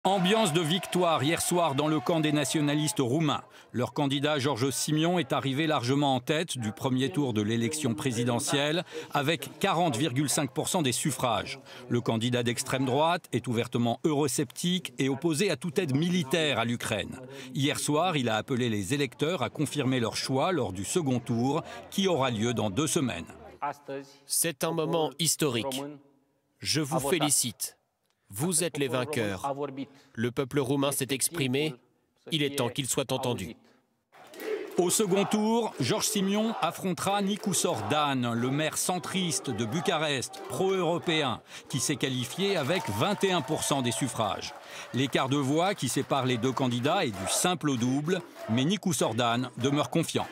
Ambiance de victoire hier soir dans le camp des nationalistes roumains. Leur candidat George Simion est arrivé largement en tête du premier tour de l'élection présidentielle avec 40,5% des suffrages. Le candidat d'extrême droite est ouvertement eurosceptique et opposé à toute aide militaire à l'Ukraine. Hier soir, il a appelé les électeurs à confirmer leur choix lors du second tour qui aura lieu dans 2 semaines. C'est un moment historique. Je vous félicite. Vous êtes les vainqueurs. Le peuple roumain s'est exprimé. Il est temps qu'il soit entendu. Au second tour, George Simion affrontera Nicus Orban, le maire centriste de Bucarest, pro-européen, qui s'est qualifié avec 21% des suffrages. L'écart de voix qui sépare les deux candidats est du simple au double, mais Nicus Orban demeure confiant.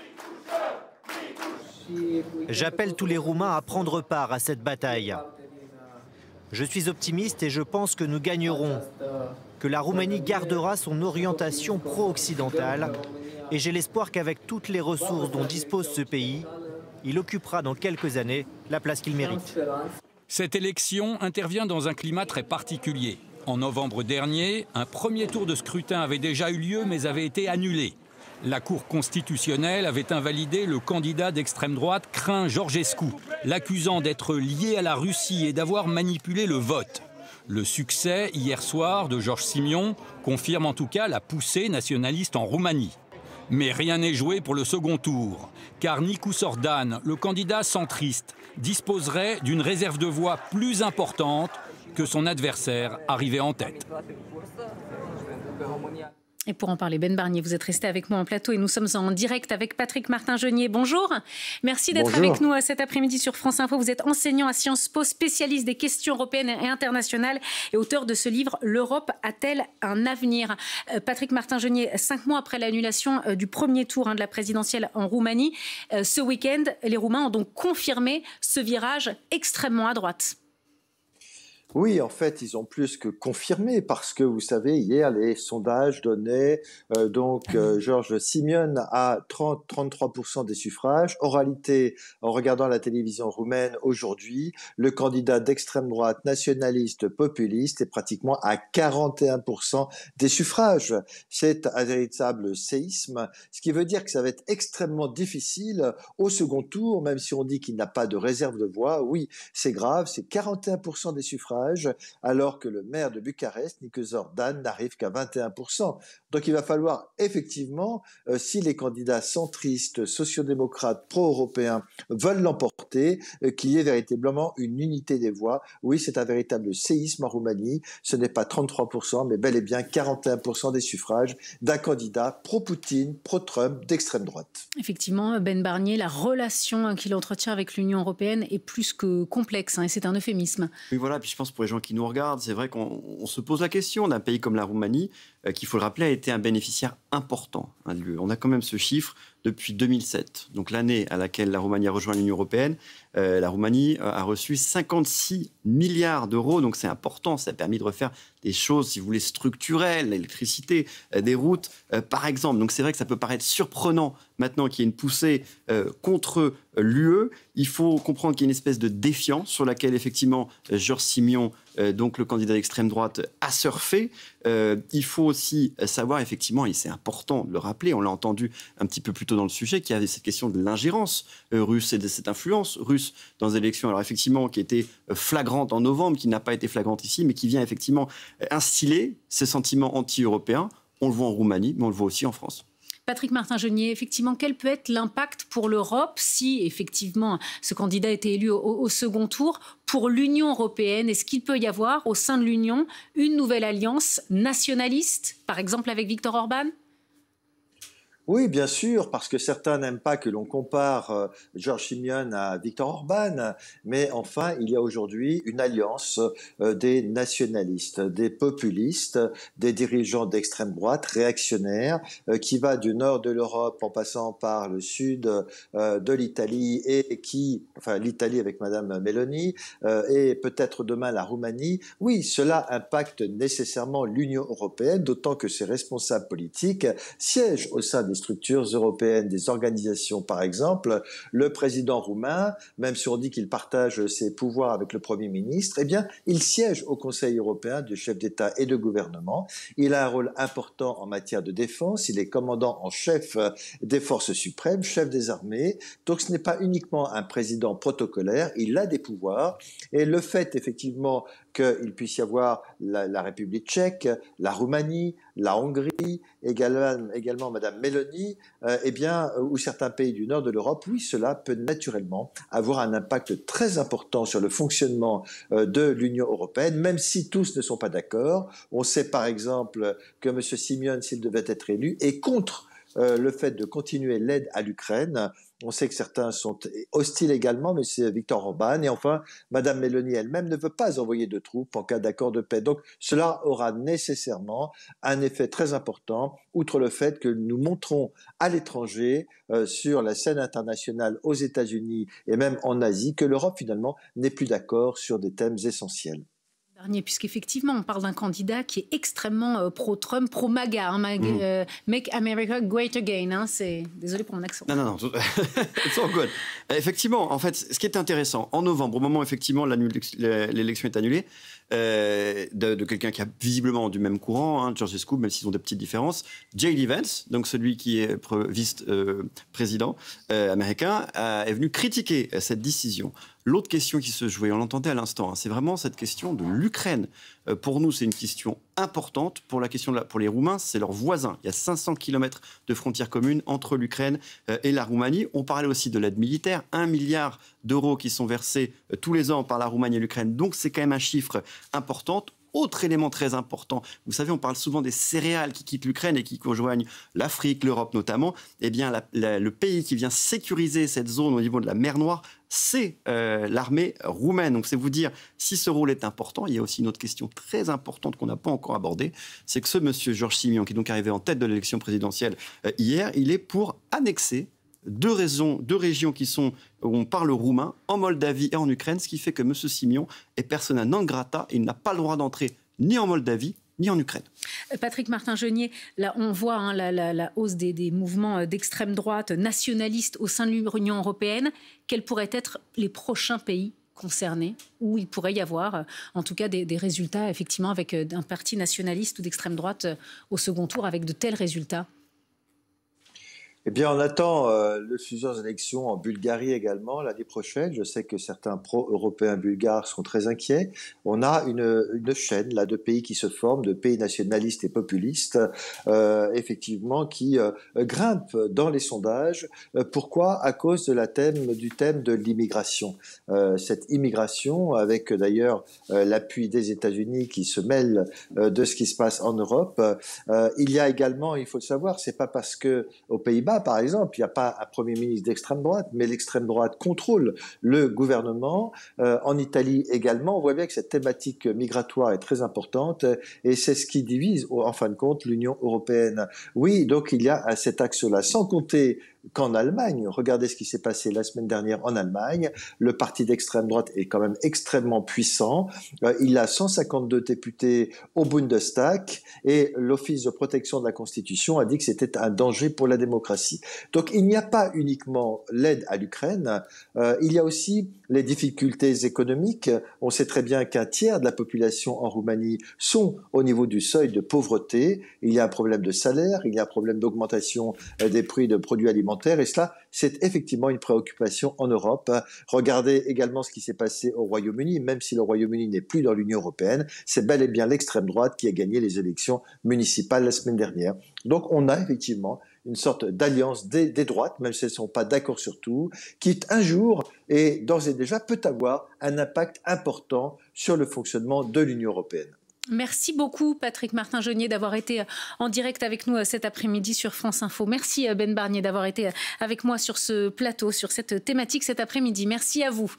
J'appelle tous les Roumains à prendre part à cette bataille. Je suis optimiste et je pense que nous gagnerons, que la Roumanie gardera son orientation pro-occidentale et j'ai l'espoir qu'avec toutes les ressources dont dispose ce pays, il occupera dans quelques années la place qu'il mérite. Cette élection intervient dans un climat très particulier. En novembre dernier, un premier tour de scrutin avait déjà eu lieu mais avait été annulé. La Cour constitutionnelle avait invalidé le candidat d'extrême droite Crin Georgescu, l'accusant d'être lié à la Russie et d'avoir manipulé le vote. Le succès, hier soir, de George Simion confirme en tout cas la poussée nationaliste en Roumanie. Mais rien n'est joué pour le second tour, car Nicus Orban, le candidat centriste, disposerait d'une réserve de voix plus importante que son adversaire arrivé en tête. Et pour en parler, Ben Barnier, vous êtes resté avec moi en plateau et nous sommes en direct avec Patrick Martin-Genier. Bonjour, merci d'être avec nous cet après-midi sur France Info. Vous êtes enseignant à Sciences Po, spécialiste des questions européennes et internationales et auteur de ce livre « L'Europe a-t-elle un avenir ?» Patrick Martin-Genier, 5 mois après l'annulation du premier tour de la présidentielle en Roumanie, ce week-end, les Roumains ont donc confirmé ce virage extrêmement à droite. Oui, en fait, ils ont plus que confirmé parce que, vous savez, hier, les sondages donnaient George Simion à 33% des suffrages. Oralité, en regardant la télévision roumaine aujourd'hui, le candidat d'extrême droite nationaliste populiste est pratiquement à 41% des suffrages. C'est un véritable séisme, ce qui veut dire que ça va être extrêmement difficile au second tour, même si on dit qu'il n'a pas de réserve de voix. Oui, c'est grave, c'est 41% des suffrages. Alors que le maire de Bucarest, Nicus Orban, n'arrive qu'à 21%. Donc il va falloir effectivement, si les candidats centristes, sociodémocrates, pro-européens veulent l'emporter, qu'il y ait véritablement une unité des voix. Oui, c'est un véritable séisme en Roumanie. Ce n'est pas 33%, mais bel et bien 41% des suffrages d'un candidat pro-Poutine, pro-Trump, d'extrême droite. Effectivement, Ben Barnier, la relation qu'il entretient avec l'Union européenne est plus que complexe, et c'est un euphémisme. Oui, voilà, puis je pense pour les gens qui nous regardent, c'est vrai qu'on se pose la question d'un pays comme la Roumanie, qui, il faut le rappeler, a été un bénéficiaire important de l'UE. On a quand même ce chiffre depuis 2007, donc l'année à laquelle la Roumanie a rejoint l'Union européenne. La Roumanie a reçu 56 milliards d'euros, donc c'est important, ça a permis de refaire des choses, si vous voulez, structurelles, l'électricité, des routes, par exemple. Donc c'est vrai que ça peut paraître surprenant maintenant qu'il y ait une poussée contre l'UE. Il faut comprendre qu'il y a une espèce de défiance sur laquelle, effectivement, George Simion, donc le candidat d'extrême droite, a surfé. Il faut aussi savoir, effectivement, et c'est important de le rappeler, on l'a entendu un petit peu plus tôt dans le sujet, qu'il y avait cette question de l'ingérence russe et de cette influence russe dans les élections. Alors effectivement, qui était flagrante en novembre, qui n'a pas été flagrante ici, mais qui vient effectivement instiller ces sentiments anti-européens. On le voit en Roumanie, mais on le voit aussi en France. Patrick Martin-Genier, effectivement, quel peut être l'impact pour l'Europe si, effectivement, ce candidat était élu au second tour pour l'Union européenne? Est-ce qu'il peut y avoir, au sein de l'Union, une nouvelle alliance nationaliste, par exemple avec Viktor Orban ? Oui, bien sûr, parce que certains n'aiment pas que l'on compare George Simion à Viktor Orban, mais enfin, il y a aujourd'hui une alliance des nationalistes, des populistes, des dirigeants d'extrême droite, réactionnaires, qui va du nord de l'Europe en passant par le sud de l'Italie et l'Italie avec Madame Meloni et peut-être demain la Roumanie. Oui, cela impacte nécessairement l'Union européenne, d'autant que ses responsables politiques siègent au sein des structures européennes, des organisations par exemple, le président roumain, même si on dit qu'il partage ses pouvoirs avec le Premier ministre, eh bien, il siège au Conseil européen du chef d'État et de gouvernement. Il a un rôle important en matière de défense, il est commandant en chef des forces suprêmes, chef des armées, donc ce n'est pas uniquement un président protocolaire, il a des pouvoirs, et le fait effectivement qu'il puisse y avoir la République tchèque, la Roumanie, la Hongrie, également Madame Meloni, eh bien, ou certains pays du nord de l'Europe, oui, cela peut naturellement avoir un impact très important sur le fonctionnement de l'Union européenne, même si tous ne sont pas d'accord. On sait par exemple que M. Simeone, s'il devait être élu, est contre le fait de continuer l'aide à l'Ukraine. On sait que certains sont hostiles également, mais c'est Viktor Orban. Et enfin, Madame Meloni elle-même ne veut pas envoyer de troupes en cas d'accord de paix. Donc cela aura nécessairement un effet très important, outre le fait que nous montrons à l'étranger, sur la scène internationale aux États-Unis et même en Asie, que l'Europe finalement n'est plus d'accord sur des thèmes essentiels. Puisqu'effectivement, on parle d'un candidat qui est extrêmement pro-Trump, pro-MAGA, hein, Make America Great Again. Hein, désolé pour mon accent. Non, it's all good. Effectivement, en fait, ce qui est intéressant, en novembre, au moment où effectivement l'élection est annulée, de quelqu'un qui a visiblement du même courant, hein, Georgescu, même s'ils ont des petites différences, J.D. Vance, donc celui qui est vice-président américain, est venu critiquer cette décision. L'autre question qui se jouait, on l'entendait à l'instant, hein, c'est vraiment cette question de l'Ukraine. Pour nous, c'est une question importante. Pour les Roumains, c'est leurs voisins. Il y a 500 km de frontières communes entre l'Ukraine et la Roumanie. On parlait aussi de l'aide militaire, 1 milliard d'euros qui sont versés tous les ans par la Roumanie et l'Ukraine. Donc c'est quand même un chiffre important. Autre élément très important, vous savez, on parle souvent des céréales qui quittent l'Ukraine et qui rejoignent l'Afrique, l'Europe notamment. Eh bien, le pays qui vient sécuriser cette zone au niveau de la mer Noire, c'est l'armée roumaine. Donc, c'est vous dire, si ce rôle est important, il y a aussi une autre question très importante qu'on n'a pas encore abordée, c'est que ce monsieur Georges Simeone, qui est donc arrivé en tête de l'élection présidentielle hier, il est pour annexer deux régions qui sont, où on parle roumain, en Moldavie et en Ukraine, ce qui fait que M. Simeone est persona non grata et il n'a pas le droit d'entrer ni en Moldavie ni en Ukraine. Patrick Martin-Jeunier, là on voit hein, la hausse des mouvements d'extrême droite nationalistes au sein de l'Union européenne. Quels pourraient être les prochains pays concernés où il pourrait y avoir en tout cas des résultats effectivement avec un parti nationaliste ou d'extrême droite au second tour avec de tels résultats? Eh bien, on attend plusieurs élections en Bulgarie également l'année prochaine. Je sais que certains pro-européens bulgares sont très inquiets. On a une chaîne là de pays qui se forment, de pays nationalistes et populistes, effectivement, qui grimpent dans les sondages. Pourquoi? À cause du thème de l'immigration. Cette immigration, avec d'ailleurs l'appui des États-Unis qui se mêle de ce qui se passe en Europe. Il y a également, il faut le savoir, c'est pas parce que aux Pays-Bas, par exemple, il n'y a pas un Premier ministre d'extrême droite, mais l'extrême droite contrôle le gouvernement. En Italie également, on voit bien que cette thématique migratoire est très importante et c'est ce qui divise, en fin de compte, l'Union européenne. Oui, donc il y a cet axe-là, sans compter qu'en Allemagne, regardez ce qui s'est passé la semaine dernière en Allemagne, le parti d'extrême droite est quand même extrêmement puissant, il a 152 députés au Bundestag et l'Office de protection de la Constitution a dit que c'était un danger pour la démocratie. Donc il n'y a pas uniquement l'aide à l'Ukraine, il y a aussi les difficultés économiques. On sait très bien qu'un tiers de la population en Roumanie sont au niveau du seuil de pauvreté, il y a un problème de salaire, il y a un problème d'augmentation des prix de produits alimentaires. Et cela, c'est effectivement une préoccupation en Europe. Regardez également ce qui s'est passé au Royaume-Uni, même si le Royaume-Uni n'est plus dans l'Union européenne, c'est bel et bien l'extrême droite qui a gagné les élections municipales la semaine dernière. Donc on a effectivement une sorte d'alliance des droites, même si elles ne sont pas d'accord sur tout, qui un jour, et d'ores et déjà, peut avoir un impact important sur le fonctionnement de l'Union européenne. Merci beaucoup Patrick Martin-Jeunier d'avoir été en direct avec nous cet après-midi sur France Info. Merci Ben Barnier d'avoir été avec moi sur ce plateau, sur cette thématique cet après-midi. Merci à vous.